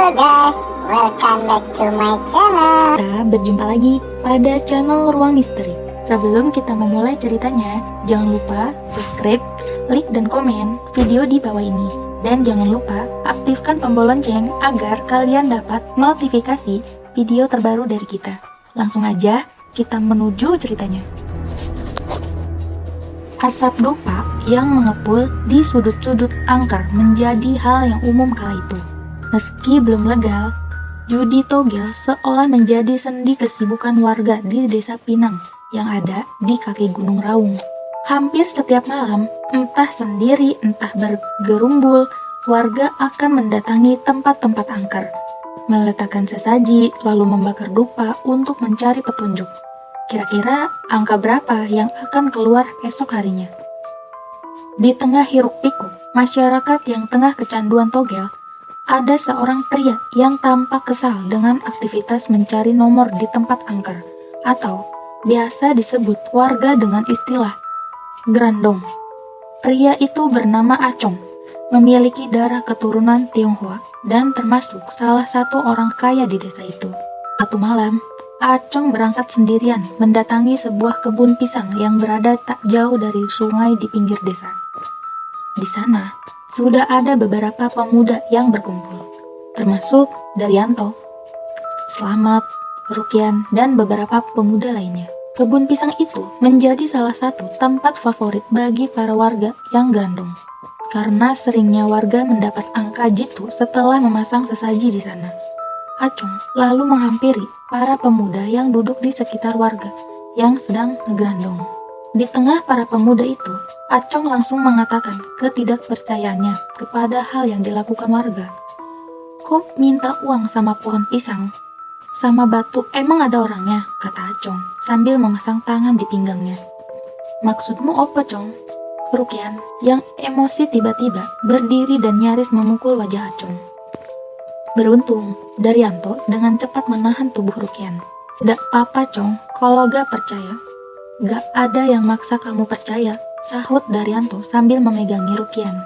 Halo guys, welcome back to my channel. Kita berjumpa lagi pada channel Ruang Misteri. Sebelum kita memulai ceritanya, jangan lupa subscribe, like, dan komen video di bawah ini. Dan jangan lupa aktifkan tombol lonceng agar kalian dapat notifikasi video terbaru dari kita. Langsung aja kita menuju ceritanya. Asap dupa yang mengepul di sudut-sudut angker menjadi hal yang umum kala itu. Meski belum legal, judi togel seolah menjadi sendi kesibukan warga di desa Pinang yang ada di kaki Gunung Raung. Hampir setiap malam, entah sendiri entah bergerumbul, warga akan mendatangi tempat-tempat angker, meletakkan sesaji lalu membakar dupa untuk mencari petunjuk. Kira-kira angka berapa yang akan keluar esok harinya? Di tengah hiruk-pikuk masyarakat yang tengah kecanduan togel, ada seorang pria yang tampak kesal dengan aktivitas mencari nomor di tempat angker, atau biasa disebut warga dengan istilah grandong. Pria itu bernama Acong, memiliki darah keturunan Tionghoa dan termasuk salah satu orang kaya di desa itu. Satu malam, Acong berangkat sendirian mendatangi sebuah kebun pisang yang berada tak jauh dari sungai di pinggir desa. Di sana, sudah ada beberapa pemuda yang berkumpul, termasuk Daryanto, Slamet, Rukian, dan beberapa pemuda lainnya. Kebun pisang itu menjadi salah satu tempat favorit bagi para warga yang grandong, karena seringnya warga mendapat angka jitu setelah memasang sesaji di sana. Acong lalu menghampiri para pemuda yang duduk di sekitar warga yang sedang ngegrandong. Di tengah para pemuda itu, Acong langsung mengatakan ketidakpercayaannya kepada hal yang dilakukan warga. "Kok minta uang sama pohon pisang? Sama batu emang ada orangnya?" kata Acong sambil memasang tangan di pinggangnya. "Maksudmu apa, Cong?" Rukian yang emosi tiba-tiba berdiri dan nyaris memukul wajah Acong. Beruntung, Daryanto dengan cepat menahan tubuh Rukian. "Dak apa-apa, Cong, kalau gak percaya." "Gak ada yang maksa kamu percaya," sahut Daryanto sambil memegangi Rukian.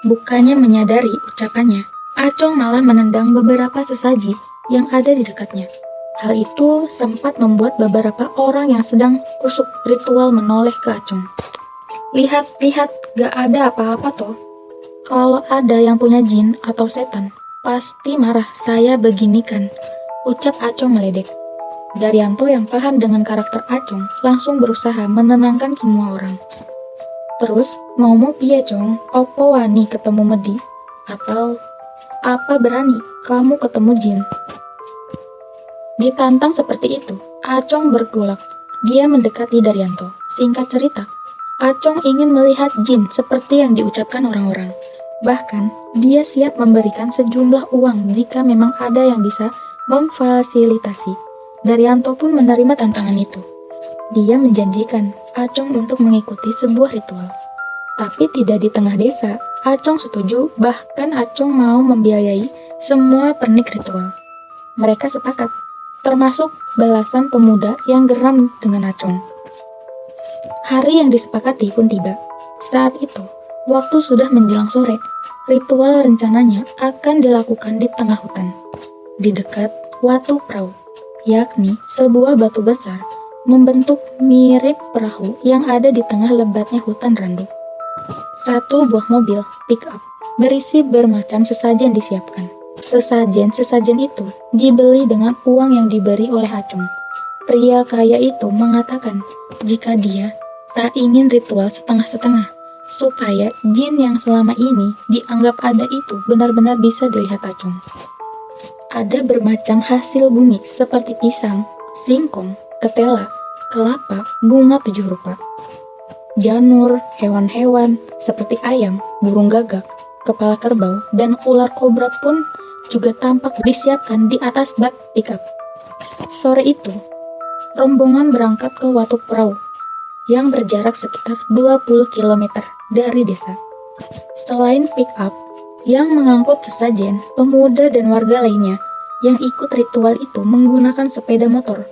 Bukannya menyadari ucapannya, Acong malah menendang beberapa sesaji yang ada di dekatnya. Hal itu sempat membuat beberapa orang yang sedang kusuk ritual menoleh ke Acong. Lihat, gak ada apa-apa toh. Kalau ada yang punya jin atau setan, pasti marah saya beginikan," ucap Acong meledek. Daryanto yang paham dengan karakter Acong langsung berusaha menenangkan semua orang. "Terus mau piye, Cong? Opo wani ketemu Medi? Atau apa berani kamu ketemu jin?" Ditantang seperti itu, Acong bergolak. Dia mendekati Daryanto. Singkat cerita, Acong ingin melihat jin seperti yang diucapkan orang-orang. Bahkan, dia siap memberikan sejumlah uang jika memang ada yang bisa memfasilitasi. Daryanto pun menerima tantangan itu. Dia menjanjikan Acong untuk mengikuti sebuah ritual. Tapi tidak di tengah desa. Acong setuju, bahkan Acong mau membiayai semua pernik ritual. Mereka sepakat, termasuk belasan pemuda yang geram dengan Acong. Hari yang disepakati pun tiba. Saat itu, waktu sudah menjelang sore. Ritual rencananya akan dilakukan di tengah hutan, di dekat Watu Perahu, yakni sebuah batu besar membentuk mirip perahu yang ada di tengah lebatnya hutan randu. Satu buah mobil pick-up berisi bermacam sesajen disiapkan. Sesajen itu dibeli dengan uang yang diberi oleh Acong. Pria kaya itu mengatakan jika dia tak ingin ritual setengah-setengah, supaya jin yang selama ini dianggap ada itu benar-benar bisa dilihat Acong. Ada bermacam hasil bumi seperti pisang, singkong, ketela, kelapa, bunga 7 rupa, janur, hewan-hewan seperti ayam, burung gagak, kepala kerbau, dan ular kobra pun juga tampak disiapkan di atas bak pickup. Sore itu, rombongan berangkat ke Watu Perahu yang berjarak sekitar 20 km dari desa. Selain pick-up yang mengangkut sesajen, pemuda dan warga lainnya yang ikut ritual itu menggunakan sepeda motor.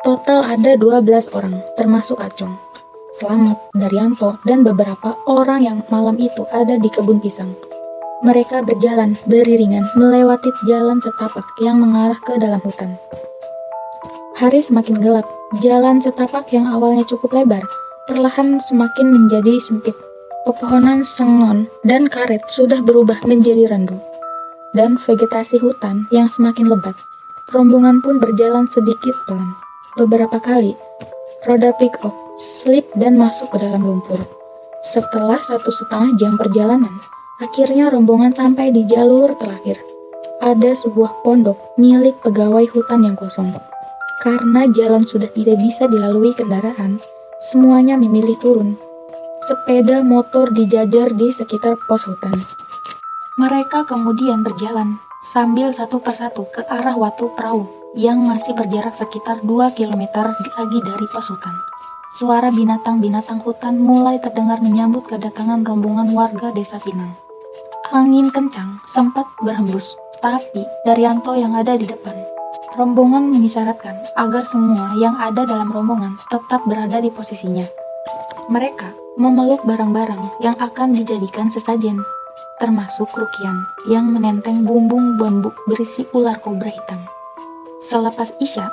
Total ada 12 orang, termasuk Acong, Slamet, Daryanto, dan beberapa orang yang malam itu ada di kebun pisang. Mereka berjalan beriringan melewati jalan setapak yang mengarah ke dalam hutan. Hari semakin gelap. Jalan setapak yang awalnya cukup lebar, perlahan semakin menjadi sempit. Pepohonan sengon dan karet sudah berubah menjadi rendu. Dan vegetasi hutan yang semakin lebat. Rombongan pun berjalan sedikit pelan. Beberapa kali, roda pick-up slip dan masuk ke dalam lumpur. Setelah 1,5 jam perjalanan, akhirnya rombongan sampai di jalur terakhir. Ada sebuah pondok milik pegawai hutan yang kosong. Karena jalan sudah tidak bisa dilalui kendaraan, semuanya memilih turun. Sepeda motor dijajar di sekitar pos hutan. Mereka kemudian berjalan sambil satu persatu ke arah Watu Perahu yang masih berjarak sekitar 2 km lagi dari pos hutan. Suara binatang-binatang hutan mulai terdengar menyambut kedatangan rombongan warga desa Pinang. Angin kencang sempat berhembus, tapi Daryanto yang ada di depan. Rombongan mengisyaratkan agar semua yang ada dalam rombongan tetap berada di posisinya. Mereka memeluk barang-barang yang akan dijadikan sesajen, termasuk rukian yang menenteng bumbung bambu berisi ular kobra hitam. Selepas Isya,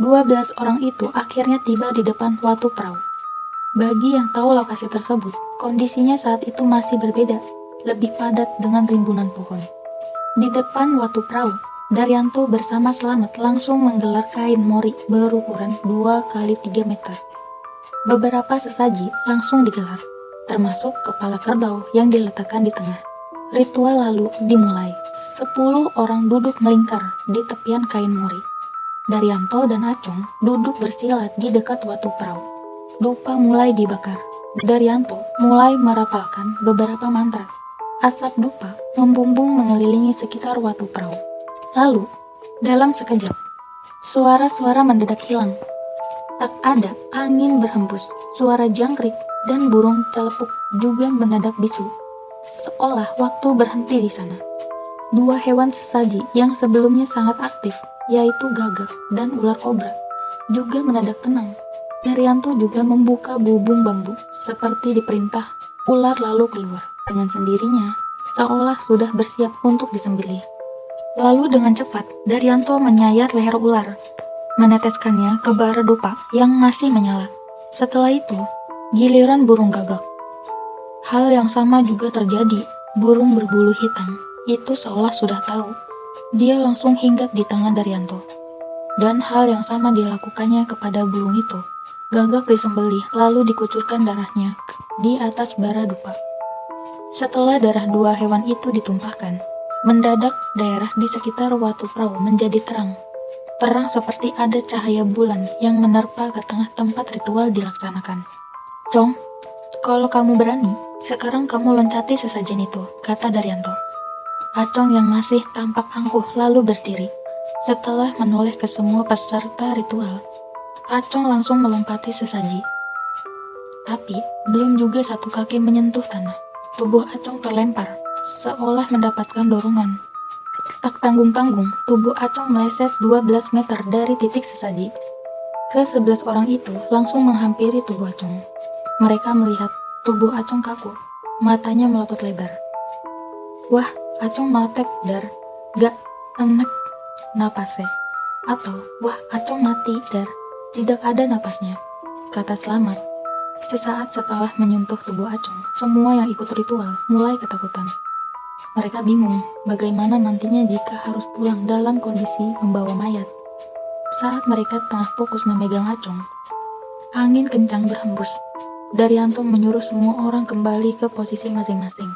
12 orang itu akhirnya tiba di depan Watu Perahu. Bagi yang tahu lokasi tersebut, kondisinya saat itu masih berbeda, lebih padat dengan rimbunan pohon. Di depan Watu Perahu, Daryanto bersama Slamet langsung menggelar kain mori berukuran 2x3 meter. Beberapa sesaji langsung digelar, termasuk kepala kerbau yang diletakkan di tengah. Ritual lalu dimulai. 10 orang duduk melingkar di tepian kain mori. Daryanto dan Acong duduk bersilat di dekat Watu Perahu. Dupa mulai dibakar. Daryanto mulai merapalkan beberapa mantra. Asap dupa membumbung mengelilingi sekitar Watu Perahu. Lalu, dalam sekejap, suara-suara mendadak hilang. Tak ada angin berhembus, suara jangkrik dan burung celepuk juga mendadak bisu. Seolah waktu berhenti di sana. 2 hewan sesaji yang sebelumnya sangat aktif, yaitu gagak dan ular kobra, juga mendadak tenang. Daryanto juga membuka bubung bambu seperti diperintah. Ular lalu keluar dengan sendirinya, seolah sudah bersiap untuk disembelih. Lalu dengan cepat, Daryanto menyayat leher ular, meneteskannya ke bara dupa yang masih menyala. Setelah itu, giliran burung gagak. Hal yang sama juga terjadi. Burung berbulu hitam itu seolah sudah tahu. Dia langsung hinggap di tangan Daryanto. Dan hal yang sama dilakukannya kepada burung itu. Gagak disembelih lalu dikucurkan darahnya di atas bara dupa. Setelah darah 2 hewan itu ditumpahkan, mendadak daerah di sekitar Watu Perahu menjadi terang. Terang seperti ada cahaya bulan yang menerpa ke tengah tempat ritual dilaksanakan. "Cong, kalau kamu berani, sekarang kamu loncati sesajen itu," kata Daryanto. Acong yang masih tampak angkuh lalu berdiri. Setelah menoleh ke semua peserta ritual, Acong langsung melompati sesaji. Tapi, belum juga satu kaki menyentuh tanah. Tubuh Acong terlempar, seolah mendapatkan dorongan. Tak tanggung-tanggung, tubuh Acong meleset 12 meter dari titik sesaji. Ke-11 orang itu langsung menghampiri tubuh Acong. Mereka melihat tubuh Acong kaku, matanya melotot lebar. "Wah, Acong meletek, Dar. Gak enak napasnya." Atau, "Wah, Acong mati, Dar. Tidak ada napasnya," kata Slamet. Sesaat setelah menyentuh tubuh Acong, semua yang ikut ritual mulai ketakutan. Mereka bingung bagaimana nantinya jika harus pulang dalam kondisi membawa mayat. Saat mereka tengah fokus memegang Acong, angin kencang berhembus. Daryanto menyuruh semua orang kembali ke posisi masing-masing.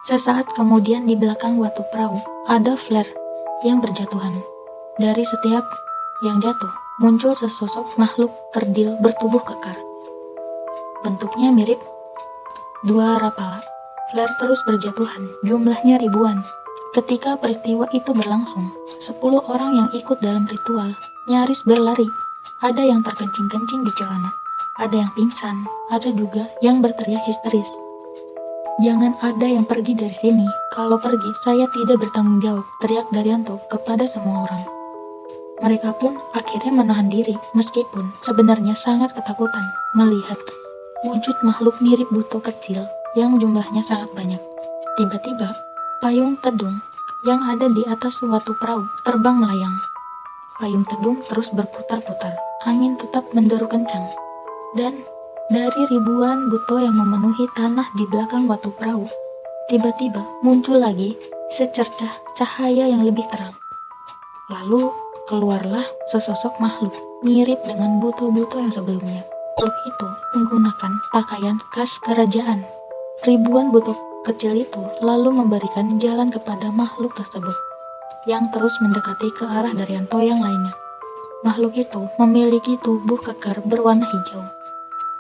Sesaat kemudian di belakang Watu Perahu ada flare yang berjatuhan. Dari setiap yang jatuh, muncul sesosok makhluk kerdil bertubuh kekar. Bentuknya mirip 2 rapala. Flare terus berjatuhan, jumlahnya ribuan. Ketika peristiwa itu berlangsung, 10 orang yang ikut dalam ritual nyaris berlari. Ada yang terkencing-kencing di celana, ada yang pingsan, ada juga yang berteriak histeris. "Jangan ada yang pergi dari sini. Kalau pergi, saya tidak bertanggung jawab," teriak Daryanto kepada semua orang. Mereka pun akhirnya menahan diri, meskipun sebenarnya sangat ketakutan melihat wujud makhluk mirip buto kecil yang jumlahnya sangat banyak. Tiba-tiba, payung tedung yang ada di atas suatu perahu terbang melayang. Payung tedung terus berputar-putar, angin tetap menderu kencang. Dan dari ribuan buto yang memenuhi tanah di belakang suatu perahu, tiba-tiba muncul lagi secercah cahaya yang lebih terang. Lalu keluarlah sesosok makhluk mirip dengan buto-buto yang sebelumnya. Makhluk itu menggunakan pakaian khas kerajaan. Ribuan buto kecil itu lalu memberikan jalan kepada makhluk tersebut yang terus mendekati ke arah Daryanto yang lainnya. Makhluk itu memiliki tubuh kekar berwarna hijau.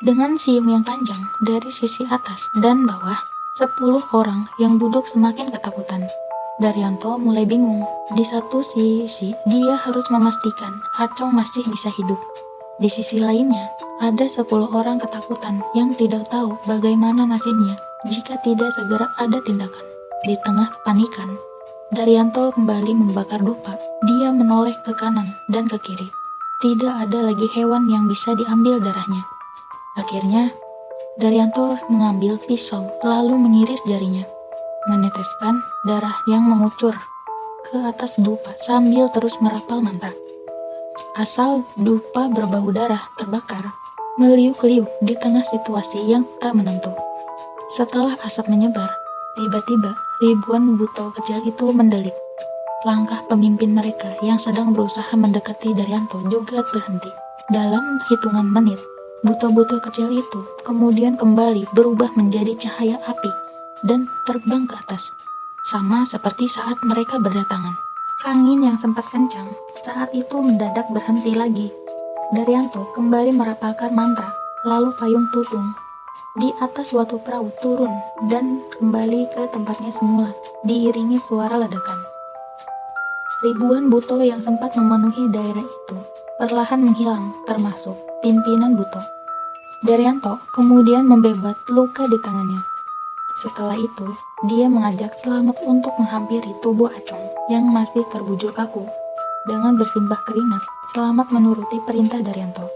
Dengan siung yang panjang dari sisi atas dan bawah, 10 orang yang duduk semakin ketakutan. Daryanto mulai bingung. Di satu sisi, dia harus memastikan Acong masih bisa hidup. Di sisi lainnya, ada 10 orang ketakutan yang tidak tahu bagaimana nasibnya jika tidak segera ada tindakan. Di tengah kepanikan, Daryanto kembali membakar dupa. Dia menoleh ke kanan dan ke kiri. Tidak ada lagi hewan yang bisa diambil darahnya. Akhirnya, Daryanto mengambil pisau lalu mengiris jarinya, meneteskan darah yang mengucur ke atas dupa sambil terus merapal mantra. Asal dupa berbau darah terbakar, meliuk-liuk di tengah situasi yang tak menentu. Setelah asap menyebar, tiba-tiba ribuan buto kecil itu mendelik. Langkah pemimpin mereka yang sedang berusaha mendekati Daryanto juga terhenti. Dalam hitungan menit, buto-buto kecil itu kemudian kembali berubah menjadi cahaya api dan terbang ke atas, sama seperti saat mereka berdatangan. Angin yang sempat kencang saat itu mendadak berhenti lagi. Daryanto kembali merapalkan mantra, lalu payung tudung di atas suatu perahu turun dan kembali ke tempatnya semula, diiringi suara ledakan. Ribuan buto yang sempat memenuhi daerah itu perlahan menghilang, termasuk pimpinan buto. Daryanto kemudian membebat luka di tangannya. Setelah itu, dia mengajak Selamat untuk menghampiri tubuh Acong yang masih terbujur kaku. Dengan bersimbah keringat, Selamat menuruti perintah Daryanto.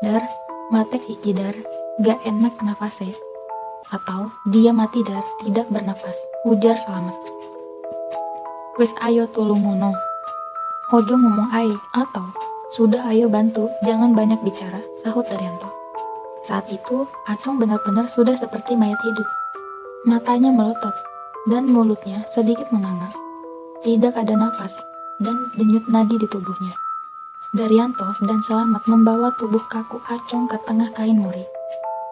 Dar, matek iki dar, gak enak nafasnya. Atau, dia mati dar, tidak bernapas, ujar Selamat. Wes ayo tulung ngono. Ojo ngomong ae, atau sudah ayo bantu, jangan banyak bicara, sahut Daryanto. Saat itu, Acong benar-benar sudah seperti mayat hidup. Matanya melotot, dan mulutnya sedikit menganga. Tidak ada napas, dan denyut nadi di tubuhnya. Daryanto dan Selamat membawa tubuh kaku Acong ke tengah kain mori.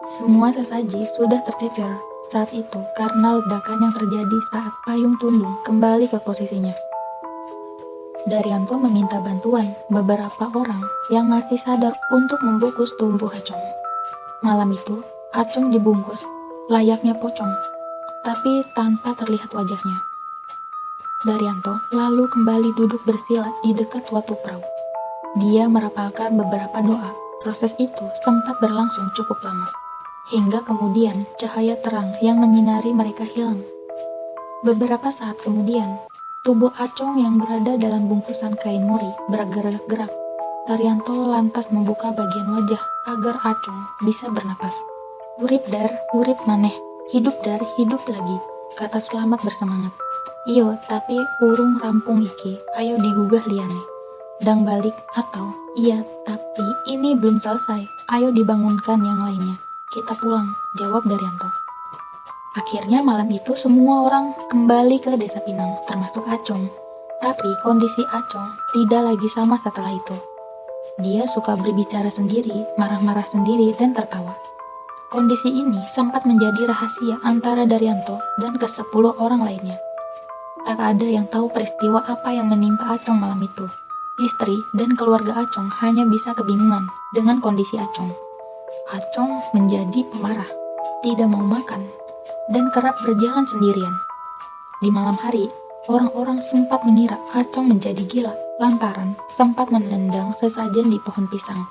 Semua sesaji sudah tercecer saat itu karena ledakan yang terjadi saat payung tundung kembali ke posisinya. Daryanto meminta bantuan beberapa orang yang masih sadar untuk membungkus tubuh Acong. Malam itu, Acong dibungkus layaknya pocong, tapi tanpa terlihat wajahnya. Daryanto lalu kembali duduk bersila di dekat suatu perahu. Dia merapalkan beberapa doa. Proses itu sempat berlangsung cukup lama, hingga kemudian cahaya terang yang menyinari mereka hilang. Beberapa saat kemudian, tubuh Acong yang berada dalam bungkusan kain mori bergerak-gerak. Daryanto lantas membuka bagian wajah agar Acong bisa bernapas. Urip dar, urip maneh. Hidup dar, hidup lagi, kata Selamat bersemangat. Iyo, tapi urung rampung iki, ayo digugah liane. Dang balik, atau, iya, tapi ini belum selesai, ayo dibangunkan yang lainnya. Kita pulang, jawab Daryanto. Akhirnya malam itu semua orang kembali ke Desa Pinang, termasuk Acong. Tapi kondisi Acong tidak lagi sama setelah itu. Dia suka berbicara sendiri, marah-marah sendiri, dan tertawa. Kondisi ini sempat menjadi rahasia antara Daryanto dan ke-10 orang lainnya. Tak ada yang tahu peristiwa apa yang menimpa Acong malam itu. Istri dan keluarga Acong hanya bisa kebingungan dengan kondisi Acong. Acong menjadi pemarah, tidak mau makan, dan kerap berjalan sendirian. Di malam hari, orang-orang sempat mengira Acong menjadi gila lantaran sempat menendang sesajen di pohon pisang.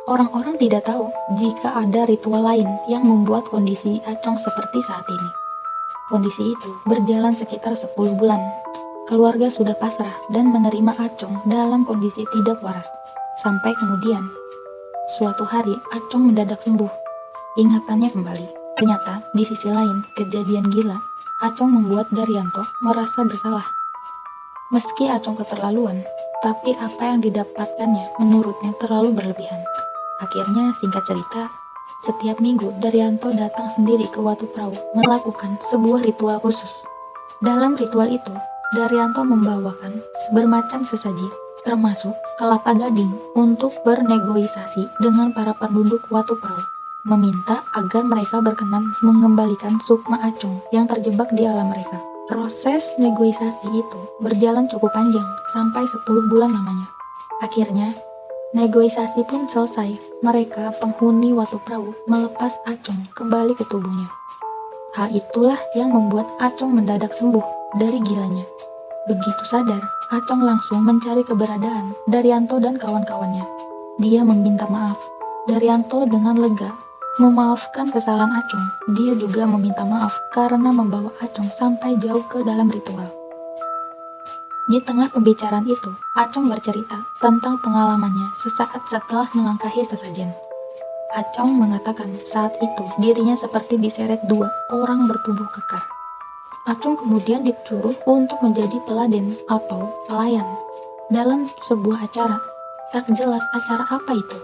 Orang-orang tidak tahu jika ada ritual lain yang membuat kondisi Acong seperti saat ini. Kondisi itu berjalan sekitar 10 bulan. Keluarga sudah pasrah dan menerima Acong dalam kondisi tidak waras. Sampai kemudian, suatu hari Acong mendadak sembuh. Ingatannya kembali. Ternyata di sisi lain kejadian gila, Acong membuat Daryanto merasa bersalah. Meski Acong keterlaluan, tapi apa yang didapatkannya menurutnya terlalu berlebihan. Akhirnya, singkat cerita, setiap minggu Daryanto datang sendiri ke Watu Perahu melakukan sebuah ritual khusus. Dalam ritual itu, Daryanto membawakan bermacam sesaji, termasuk kelapa gading, untuk bernegosiasi dengan para penduduk Watu Perahu, meminta agar mereka berkenan mengembalikan sukma Acong yang terjebak di alam mereka. Proses negosiasi itu berjalan cukup panjang, sampai 10 bulan lamanya. Akhirnya, negosiasi pun selesai. Mereka, penghuni Watu Perahu, melepas Acong kembali ke tubuhnya. Hal itulah yang membuat Acong mendadak sembuh dari gilanya. Begitu sadar, Acong langsung mencari keberadaan Daryanto dan kawan-kawannya. Dia meminta maaf. Daryanto dengan lega memaafkan kesalahan Acong. Dia juga meminta maaf karena membawa Acong sampai jauh ke dalam ritual. Di tengah pembicaraan itu, Acong bercerita tentang pengalamannya sesaat setelah melangkahi sesajen. Acong mengatakan saat itu dirinya seperti diseret 2 orang bertubuh kekar. Acong kemudian disuruh untuk menjadi peladen atau pelayan dalam sebuah acara. Tak jelas acara apa itu.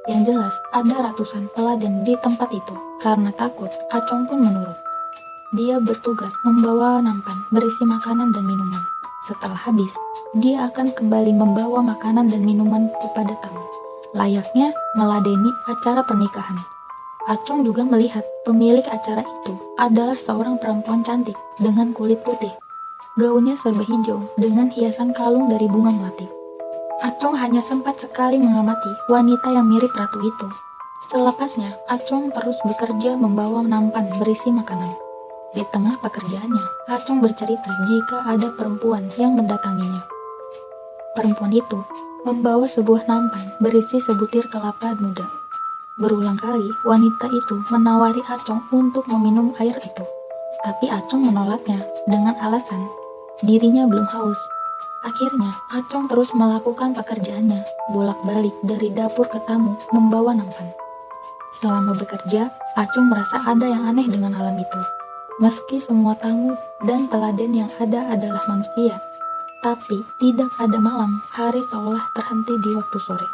Yang jelas ada ratusan peladen di tempat itu. Karena takut, Acong pun menurut. Dia bertugas membawa nampan berisi makanan dan minuman. Setelah habis, dia akan kembali membawa makanan dan minuman kepada tamu, layaknya meladeni acara pernikahan. Acong juga melihat pemilik acara itu adalah seorang perempuan cantik dengan kulit putih. Gaunnya serba hijau dengan hiasan kalung dari bunga melati. Acong hanya sempat sekali mengamati wanita yang mirip ratu itu. Selepasnya, Acong terus bekerja membawa nampan berisi makanan. Di tengah pekerjaannya, Acong bercerita jika ada perempuan yang mendatanginya. Perempuan itu membawa sebuah nampan berisi sebutir kelapa muda. Berulang kali, wanita itu menawari Acong untuk meminum air itu. Tapi Acong menolaknya dengan alasan dirinya belum haus. Akhirnya, Acong terus melakukan pekerjaannya, bolak-balik dari dapur ke tamu membawa nampan. Selama bekerja, Acong merasa ada yang aneh dengan alam itu. Meski semua tamu dan peladen yang ada adalah manusia, tapi tidak ada malam, hari seolah terhenti di waktu sore.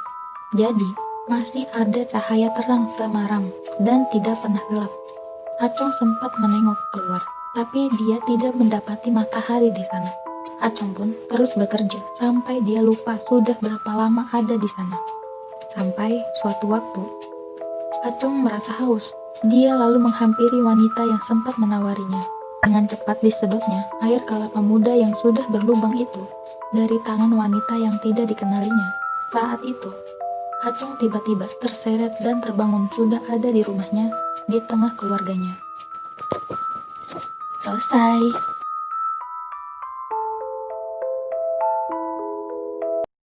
Jadi, masih ada cahaya terang temaram dan tidak pernah gelap. Acong sempat menengok keluar, tapi dia tidak mendapati matahari di sana. Acong pun terus bekerja sampai dia lupa sudah berapa lama ada di sana. Sampai suatu waktu, Acong merasa haus. Dia lalu menghampiri wanita yang sempat menawarinya. Dengan cepat disedotnya air kelapa muda yang sudah berlubang itu dari tangan wanita yang tidak dikenalinya. Saat itu, Acong tiba-tiba terseret dan terbangun sudah ada di rumahnya di tengah keluarganya. Selesai.